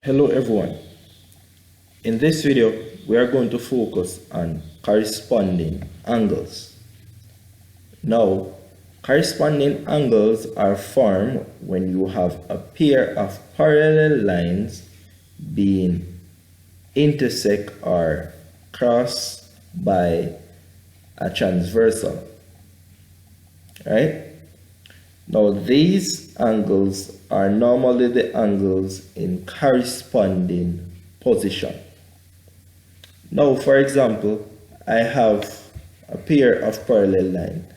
Hello everyone. In this video, we are going to focus on corresponding angles. Now, corresponding angles are formed when you have a pair of parallel lines being intersect or crossed by a transversal. Right? Now, these angles are normally the angles in corresponding position. Now, for example, I have a pair of parallel lines.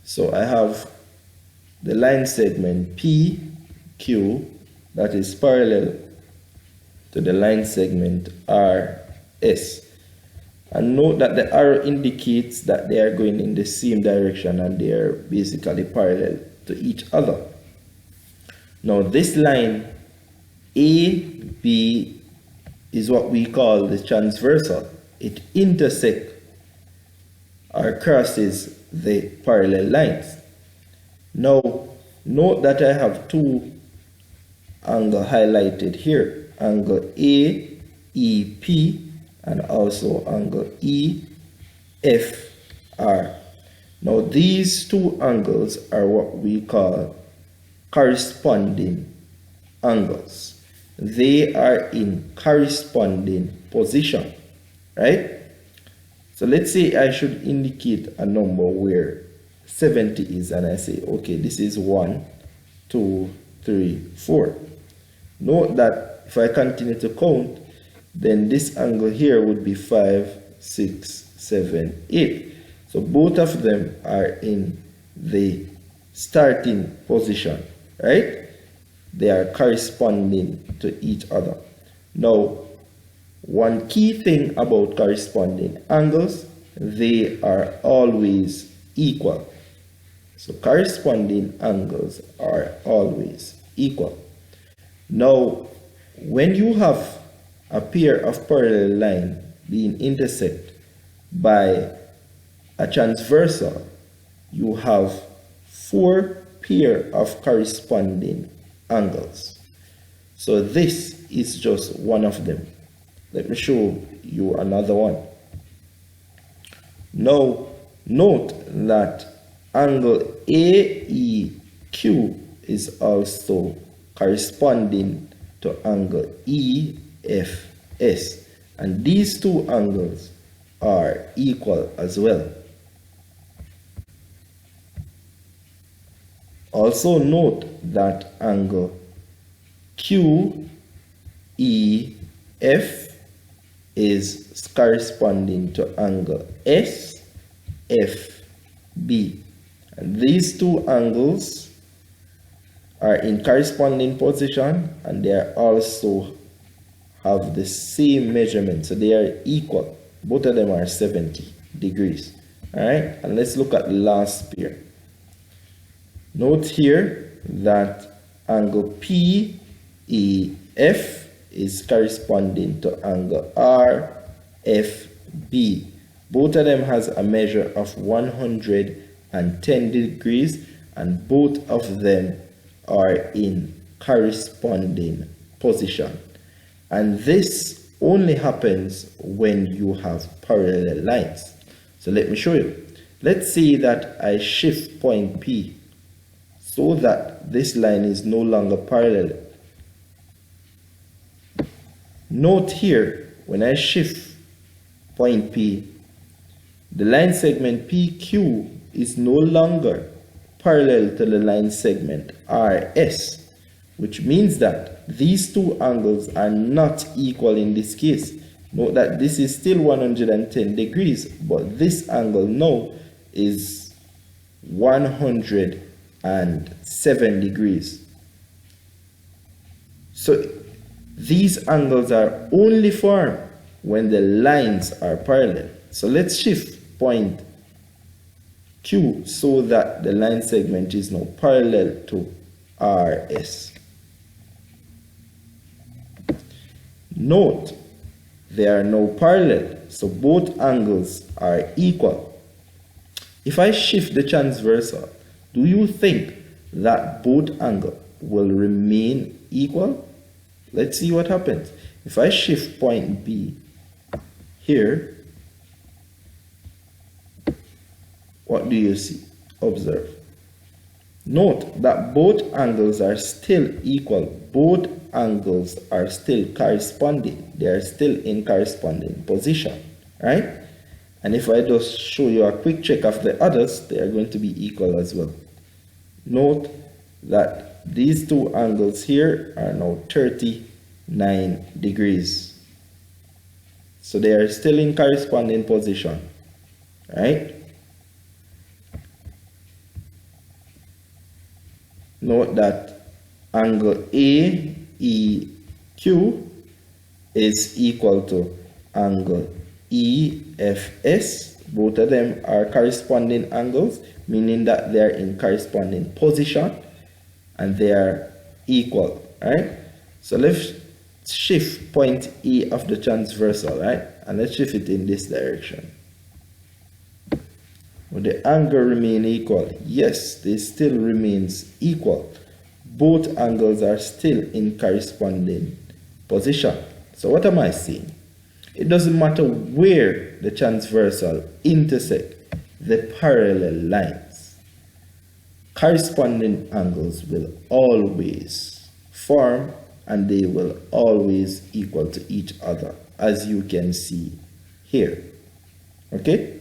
So I have the line segment PQ that is parallel to the line segment RS. And note that the arrow indicates that they are going in the same direction and they are basically parallel to each other. Now this line AB is what we call the transversal. It intersects or crosses the parallel lines. Now note that I have two angles highlighted here, angle AEP and also angle EFR. Now these two angles are what we call corresponding angles. They are in corresponding position, right? So let's say I should indicate a number where 70 is, and I say, okay, this is 1, 2, 3, 4. Note that if I continue to count, then this angle here would be 5, 6, 7, 8. So both of them are in the starting position, right? They are corresponding to each other. Now, one key thing about corresponding angles, they are always equal. So corresponding angles are always equal. Now, when you have a pair of parallel lines being intersected by a transversal, you have 4 pair of corresponding angles. So this is just one of them. Let me show you another one. Now note that angle AEQ is also corresponding to angle EFS, and these two angles are equal as well. Also note that angle QEF is corresponding to angle SFB. And these two angles are in corresponding position, and they are also have the same measurement, so they are equal. Both of them are 70 degrees. All right, and let's look at the last pair. Note here that angle PEF is corresponding to angle RFB. Both of them has a measure of 110 degrees, and both of them are in corresponding position. And this only happens when you have parallel lines. So let me show you. Let's say that I shift point P so that this line is no longer parallel. Note here, when I shift point P, the line segment PQ is no longer parallel to the line segment RS, which means that these two angles are not equal in this case. Note that this is still 110 degrees, but this angle now is 107 degrees. So these angles are only formed when the lines are parallel. So let's shift point Q so that the line segment is now parallel to RS. Note, they are now parallel, so both angles are equal. If I shift the transversal, do you think that both angles will remain equal? Let's see what happens. If I shift point B here, what do you see? Observe. Note that both angles are still equal. Both angles are still corresponding. They are still in corresponding position, right? And if I just show you a quick check of the others, they are going to be equal as well. Note that these two angles here are now 39 degrees. So they are still in corresponding position, right? Note that angle AEQ is equal to angle EFS. Both of them are corresponding angles, meaning that they are in corresponding position and they are equal, right? So let's shift point E of the transversal, right? And let's shift it in this direction. Will the angle remain equal? Yes, they still remains equal. Both angles are still in corresponding position. So what am I saying? It doesn't matter where the transversal intersect the parallel lines. Corresponding angles will always form and they will always equal to each other, as you can see here. Okay?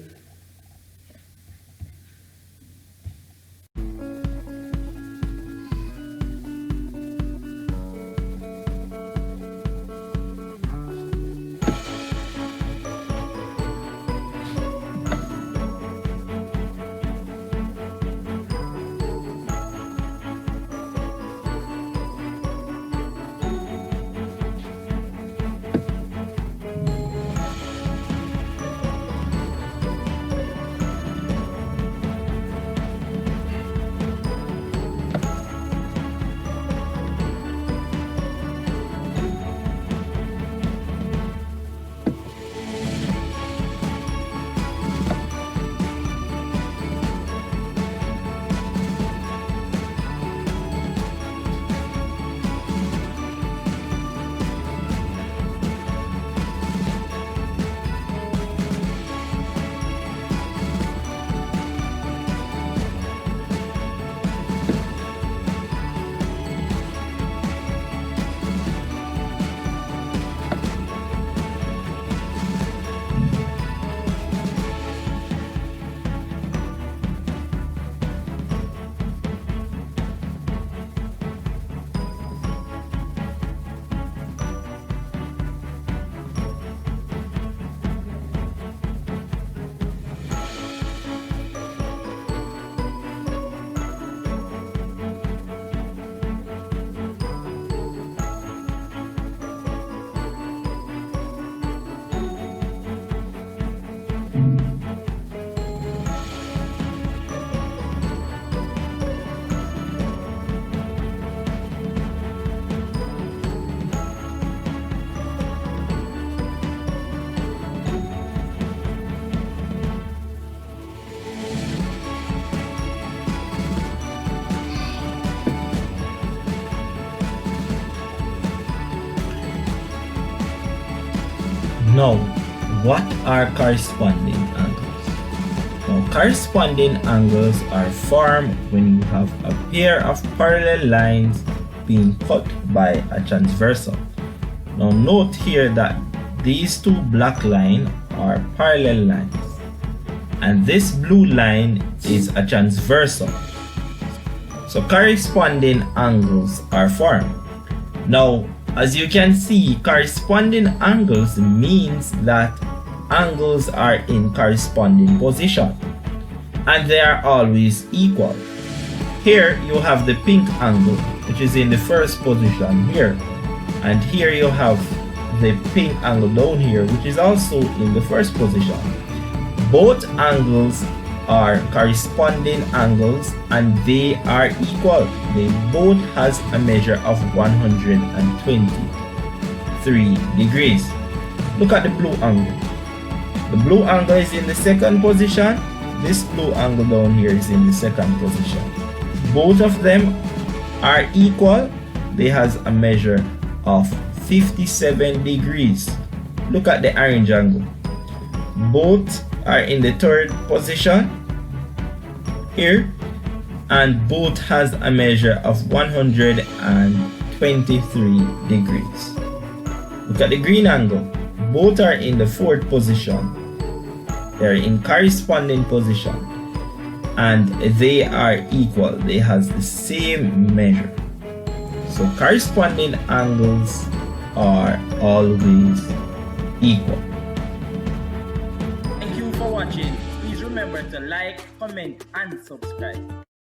Now, what are corresponding angles? Now, corresponding angles are formed when you have a pair of parallel lines being cut by a transversal. Now, note here that these two black lines are parallel lines, and this blue line is a transversal. So, corresponding angles are formed. Now, as you can see, corresponding angles means that angles are in corresponding position and they are always equal. Here you have the pink angle, which is in the first position here, and here you have the pink angle down here, which is also in the first position. Both angles are corresponding angles and they are equal. They both has a measure of 123 degrees. Look at the blue angle. The blue angle is in the second position. This blue angle down here is in the second position. Both of them are equal. They has a measure of 57 degrees. Look at the orange angle. Both are in the third position here, and both has a measure of 123 degrees. Look at the green angle. Both are in the fourth position. They are in corresponding position, and they are equal. They has the same measure. So corresponding angles are always equal. Thank you for watching. Please remember to like, comment, and subscribe.